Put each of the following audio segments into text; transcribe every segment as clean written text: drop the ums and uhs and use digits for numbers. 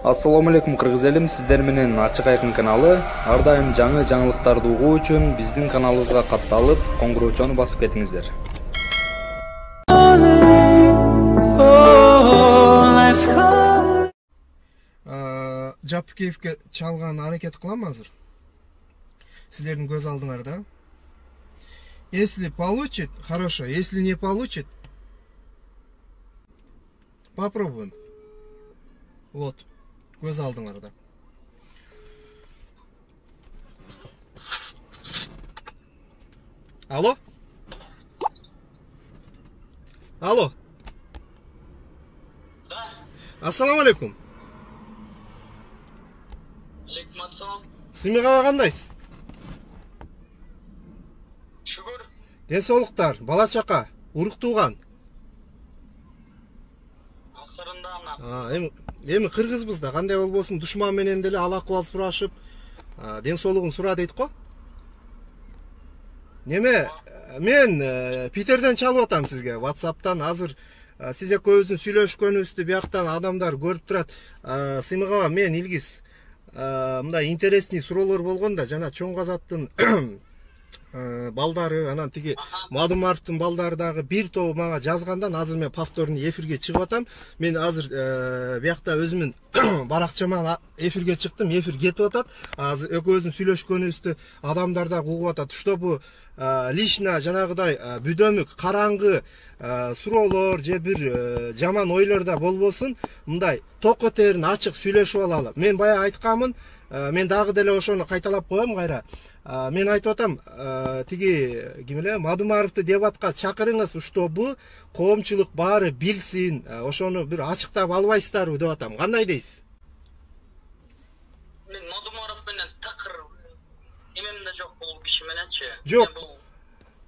Ассаламу алейкум кыргыз элим, сиздер менен Ачык Айкын каналы. Ар дайым жаңы жаңылыктарды угуу үчүн биздин каналыбызга катталып, коңгуроочону басып кетиңиздер. Жапкеевке чалган аракет кылам азыр. Силердин көз алдыңарда. Если получит, хорошо. Если не получит, попробуем. Вот, көз алдыңарда. Алло? Алло? Да. Ассаламу алейкум. Алейкум ассалам. Симига кандайсыз? Шүгүр. Денсаулыктар, бала чака, урук тууган. Акырында ана. Эми кыргызбыз да кандай болбосун душман менен деле ал акыбал сурашып, денсаулыгын сура дейт го. Неме, мен Питерден чалып атам сизге, WhatsApp'тан азыр сиз экөөбүздүн сүйлөшкөнүбүздү бияктан адамдар көрүп турат. Сыймыгава мен Илгиз мындай интересный суроолор болгон да, жана чоң казаттын балдары, анан тиги Мадумаровдун балдары дагы бир тобу мага жазгандан азыр мен повторный эфирге чыгып атам. Мен азыр биякта өзүмүн баракчама эфирге чыктым, эфир кетип атат. Азыр экөөбүздүн сүйлөшкөнүбүздү адамдар да угуп атат. Чтобы лично жанагыдай бүдөмүк, караңгы суроолор же бир жаман ойлор да болбосун, мындай ток этерин ачык сүйлөшүп алалы. Мен баягы айтканмын, мен дагы деле ошону кайталап коем кайра. Мен айтып атам, тиги ким эле Мадумаровду деп аткан чакырыңыз, чтобы коомчулук баары билсин, ошону бир ачыктап албайсыздарбы деп атам. Кандай дейсиз? Мен Мадумаров менен такыр эмемде жок бул киши мененчи. Жок.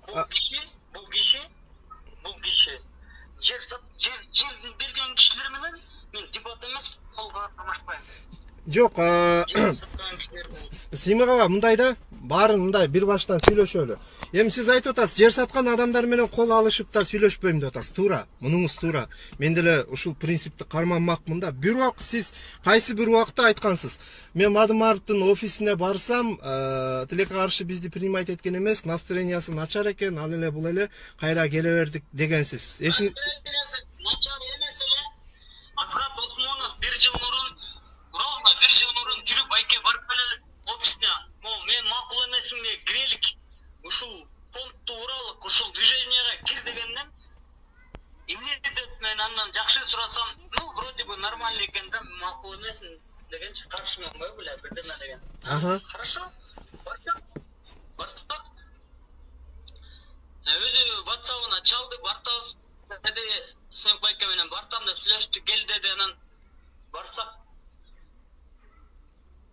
Бул киши жер берген кишилер менен мен дебат эмес, колго алмашпайм. Жок, Симига мындай да, баарын мындай бир баштан сүйлөшөлү. Эми сиз айтып атасыз, жер саткан адамдар менен кол алышып да сүйлөшпөйм деп атасыз. Туура, мунуңуз туура. Мен деле ушул принципти карманмакмын да. Бир убак сиз кайсы бир убакта айткансыз. Мен Мадумаровдун офисине барсам, тилекке каршы бизди принимать эткен эмес, настроениясы начар экен, ал эле бул эле кайра келе бердик дегенсиз. Начар эмес эле. Асхат Осмонов бир жыл мурун жүрүп айке барып келелик офисине. Мен макул эмесимге кирелик. Ушул фондду уралык, ушул движенияга кир дегенден эмне деп мен андан жакшы сурасам, вроде бы нормальный экен да, макул эмесин дегенче каршыман беле бирдеме деген. Хорошо. Барсак. Өзү WhatsApp-ына чалды, бартабыз. Сен байке менен бартам деп сүйлөштү, кел деди, анан барсак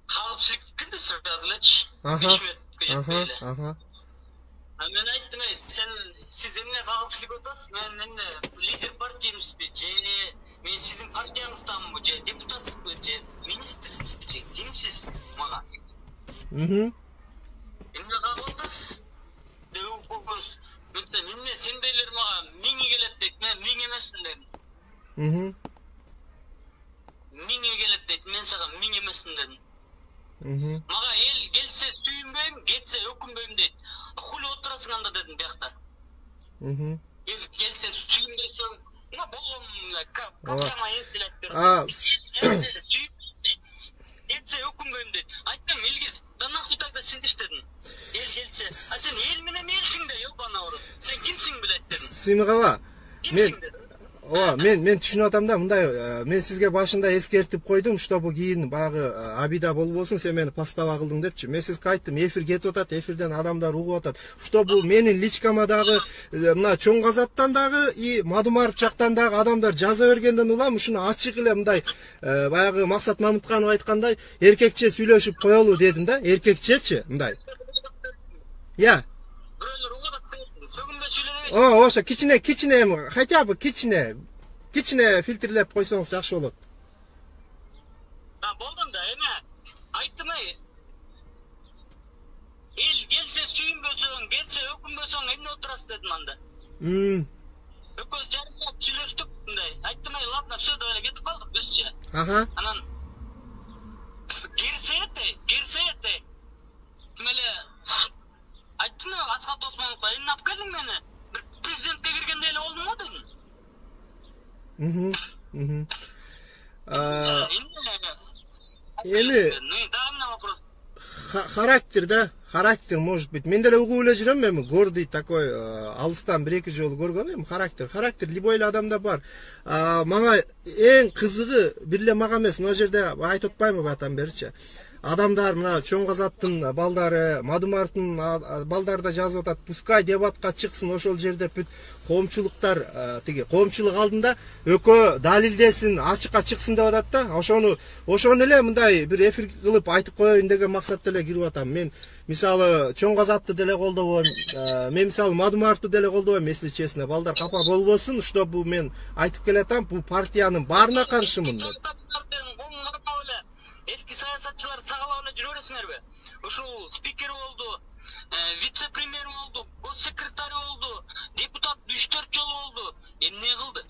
кагып силип келди сразу элечи. 5 мүнөткө жетпей эле. Мен айттым, сиз эмне кагып силип атасыз? Мен эмне лидер партиямызбы же мен сиздин партияңыздамынбы же депутатсызбы же министрсизби же кимсиз мага? Эмне кагып атасыз? Деп көз. Эмне сендейлер мага миңи келет дейт, мен миң эмесмин дедим. Миңи келет дейт, мен сага миң эмесмин дедим. Мага эл келсе сүйүнбөйм, кетсе өкүнбөйм дейт. Хули отурасың анда дедим биякта. Эл келсе сүйүнбөйсөң, болгон капчама эстелеп берди. Кетсе өкүнбөйм дейт. Айттым, Илгиз, да нахуй тогда сидиш дедим. Эл келсе, сен эл менен элсиң да, ёбана урут. Сен кимсиң билет дедим. Симигава, мен түшүнүп атам да, мындай мен сизге башында эскертип койдум, чтобы кийин багы абида болбосун, сен мени постава кылдың депчи. Мен сизге айттым, эфир кетип атат, эфирден адамдар угуп атат. Чтобы менин личкама дагы, мына чоң казаттан дагы и Мадумаров жактан дагы адамдар жаза бергенден улам ушуну ачык эле мындай баягы Максат Мамытканов айткандай эркекче сүйлөшүп коелу дедим да, эркекчечи мындай. Я. Ошо кичине, хотя бы кичине фильтрлеп койсоңуз жакшы болот. Болдум да, эме айттым, эл келсе сүйүнбөсөң, келсе өкүнбөсөң эмне отурасыз дедим анда. Экөөбүз жарым саат сүйлөштүк мындай. Айттым, ладно, все, давай кетип калдык бизчи. Анан Саяты. Тимеле айттым мен Асхат Османовқа, "Эмне алып келдиң мени? Бир президентке киргенде эле болдум го" дедим. Характер, да, характер, может быть. Мен деле угуп эле жүрөм, эми гордый такой, алыстан 1-2 жолу көргөн, эми характер любой эле адамда бар. Мага эң кызыгы бир эле мага эмес, мына жерде айтып атпаймынбы батан беричи. Адамдар мына Чоң Казаттын балдары, Мадумаровдун балдары да жазып атат, пускай дебатка чыксын, ошол жерде бүт коомчулуктар, тиги коомчулук алдында экөө далилдесин, ачыкка чыксын деп атат да. Ошону эле мындай бир эфир кылып айтып коеюн деген максатта эле кирип атам. Мен мисалы Чоң Казатты деле колдобойм, мен мисалы Мадумаровду деле колдобойм, если честно. Балдар капа болбосун, чтобы мен айтып келатам, бул партиянын баарына каршымын деп. Eski siyasatçılar sağlamına жүрөсүңөр бе? Ушул спикер oldu, вице-премьер oldu, госсекретарь oldu, депутат 3-4 жолу oldu. Эмне кылды?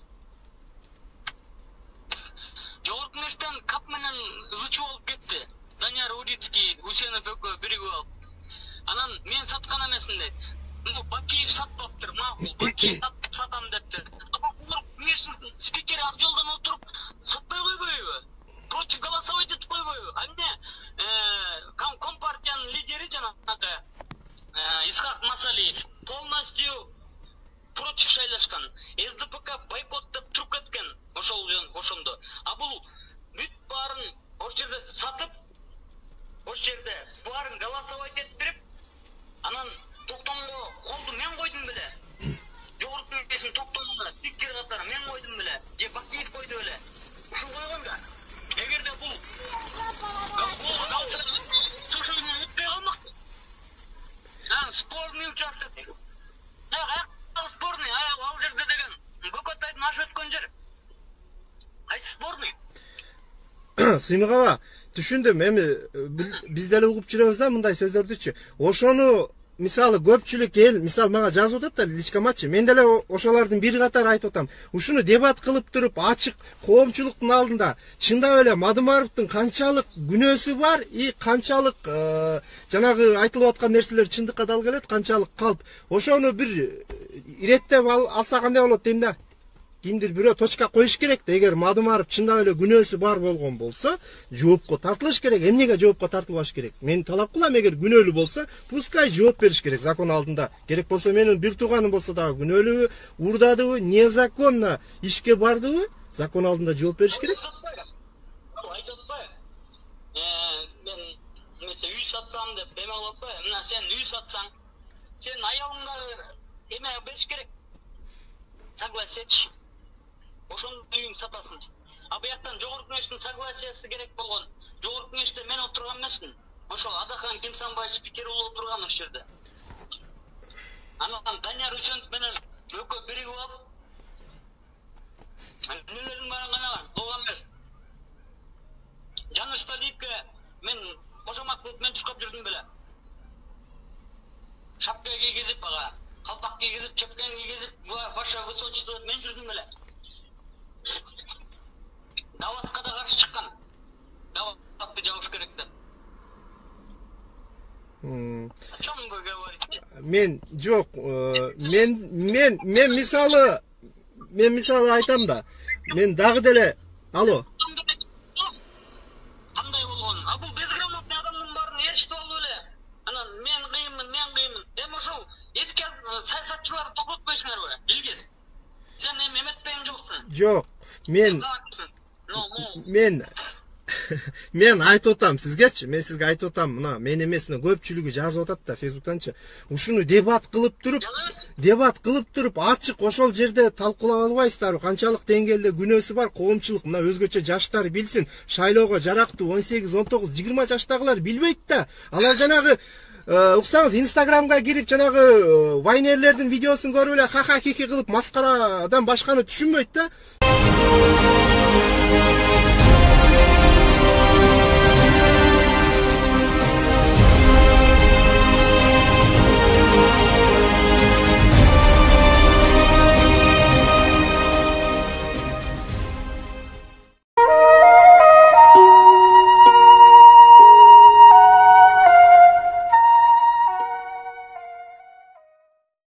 Жогорку кеңештен кап менен ызычуу болуп кетти. Данияр Урицкий, Усенов экөө биригип алып. Анан мен саткан эмесмин дейт. Ну, Бакиев сатпаптыр, макул, Бакиев сатам дептир. Кеңештин спикери ак жолдон отуруп сатпай койбойбу? Против голосовать эту койбойбу. А мне компартиянын лидери жанагы Исхак Масалиев полностью против шайлашкан. СДПК бойкоттоп туруп кеткен ошондо. А бул бүт баарын ош жерде сатып, ош жерде баарын голосовать эттирип, анан токтомго колду мен койдум беле. Жогорку кеңештин токтомуна спикер катары мен койдум беле. Же Бакиев койду беле. Ушул койгон да. Эгерде бул слушайын өтпөй калмак. Спорный участок. Спорный, ал жерде деген Бөкөтайдын ашы өткөн жер. Кайсы спорный? Сыймыгава, түшүндүм. Эми биз деле угуп жүрөбүз да мындай сөздөрдүчү. Ошону мисалы көпчүлүк эл мисалы мага жазып атат да личкамачы. Мен деле ошолордун бир катары айтып атам. Ушуну дебат кылып туруп ачык коомчулуктун алдында чындап эле Мадумаровдун канчалык күнөөсү бар и канчалык жанагы айтылып аткан нерселер чындыкка дал келет, канчалык калп. Ошону бир иреттеп алса кандай болот дейм да. Кимдир бирөө точка коюш керек да. Эгер Мадумаров чындап эле күнөөсү бар болгон болсо, жоопко тартылыш керек. Эмнеге жоопко тартылбаш керек? Мен талап кылам, эгер күнөөлүү болсо, пускай жооп бериш керек закон алдында. Керек болсо менин бир тууганым болсо дагы күнөөлүүбү, урдадыбы, незаконно ишке бардыбы, закон алдында жооп бериш керек. Айтып атпайбы? Мен мисалы үй сатсам деп эме кылып атпайбы? Мына сен үй сатсаң, сен аялыңдагы эме бериш керек. Согласиячи. Ошондо үйүң сатасың. А бияктан жогорку кеңештин согласиясы керек болгон. Жогорку кеңеште мен отурган эмесмин. Ошол Адахан Кемсанбаев спикер болуп отурган ошол жерде. Анан Данияр Усенов менен экөө биригип алып, эмнелердин баарын канаган, болгон эмес. Жаныш Талиевке мен кошомак кылып мен чуркап жүрдүм беле. Шапка кийгизип ага, калпак кийгизип, чепкен кийгизип, ваше высочество мен жүрдүм беле. Даватка да каршы чыккан. Даватты жабыш керек деп. О чём вы говорите? Мен жок, мен мисалы айтам да. Мен дагы деле, алло. Кандай болгон? А бул безграмотный адамдын баарын ээрчитип алып эле. Анан мен кыйынмын. Эми ошол эски саясатчыларды токтотпойсуңарбы? Илгиз. Сен эметпейм жоксуң. Жок, мен айтып атам сизгечи, мен сизге айтып атам, мына мен эмес, мына көпчүлүгү жазып атат да Facebooктанчы. Ушуну дебат кылып туруп ачык ошол жерде талкуулап албайсыздарбы? Канчалык деңгээлде күнөөсү бар коомчулук, мына өзгөчө жаштар билсин. Шайлоого жарактуу 18, 19, 20 жаштагылар билбейт да. Алар жанагы уксаңыз Инстаграмга кирип жанагы вайнерлердин видеосун көрүп эле ха-ха хихи кылып маскарадан башканы түшүнбөйт да.